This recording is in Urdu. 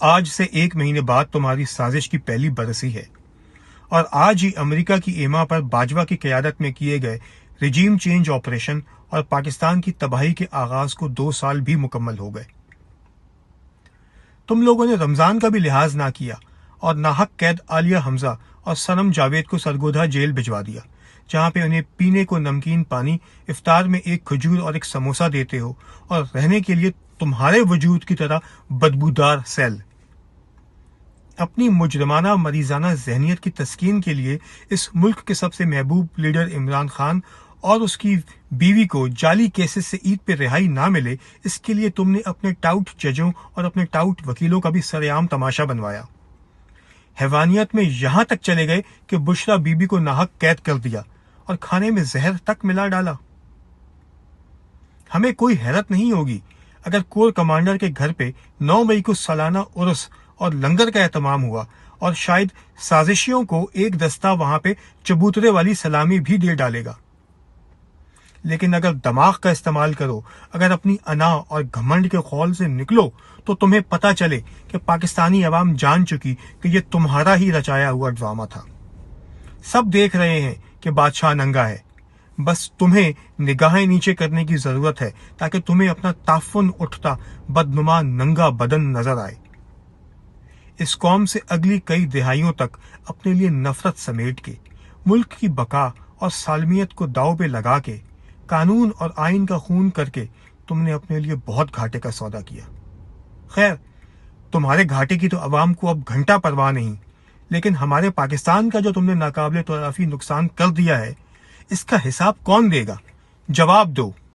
آج سے 1 مہینے بعد تمہاری سازش کی پہلی برسی ہے، اور آج ہی امریکہ کی ایما پر باجوہ کی قیادت میں کیے گئے رجیم چینج آپریشن اور پاکستان کی تباہی کے آغاز کو 2 سال بھی مکمل ہو گئے۔ تم لوگوں نے رمضان کا بھی لحاظ نہ کیا اور ناحق قید عالیہ حمزہ اور صنم جاوید کو سرگودھا جیل بھجوا دیا، جہاں پہ انہیں پینے کو نمکین پانی، افطار میں ایک کھجور اور ایک سموسہ دیتے ہو، اور رہنے کے لیے تمہارے وجود کی طرح بدبودار سیل۔ اپنی مجرمانہ مریضانہ ذہنیت کی تسکین کے لیے اس ملک کے سب سے محبوب لیڈر عمران خان اور اس کی بیوی کو جعلی کیسز سے عید پہ رہائی نہ ملے، اس کے لیے تم نے اپنے ٹاؤٹ ججوں اور اپنے ٹاؤٹ وکیلوں کا بھی سر عام تماشا بنوایا۔ حیوانیت میں یہاں تک چلے گئے کہ بشرا بی بی کو ناحق قید کر دیا اور کھانے میں زہر تک ملا ڈالا۔ ہمیں کوئی حیرت نہیں ہوگی اگر کور کمانڈر کے گھر پہ 9 مئی کو سالانہ عرس اور لنگر کا اہتمام ہوا، اور شاید سازشیوں کو ایک دستہ وہاں پہ چبوترے والی سلامی بھی دے ڈالے گا۔ لیکن اگر دماغ کا استعمال کرو، اگر اپنی انا اور گھمنڈ کے خول سے نکلو، تو تمہیں پتہ چلے کہ پاکستانی عوام جان چکی کہ یہ تمہارا ہی رچایا ہوا ڈرامہ تھا۔ سب دیکھ رہے ہیں کہ بادشاہ ننگا ہے، بس تمہیں نگاہیں نیچے کرنے کی ضرورت ہے تاکہ تمہیں اپنا تعفن اٹھتا بدنما ننگا بدن نظر آئے۔ اس قوم سے اگلی کئی دہائیوں تک اپنے لیے نفرت سمیٹ کے، ملک کی بقا اور سالمیت کو داؤ پہ لگا کے، قانون اور آئین کا خون کر کے تم نے اپنے لیے بہت گھاٹے کا سودا کیا۔ خیر، تمہارے گھاٹے کی تو عوام کو اب گھنٹہ پرواہ نہیں، لیکن ہمارے پاکستان کا جو تم نے ناقابل تعافی نقصان کر دیا ہے، اس کا حساب کون دے گا؟ جواب دو۔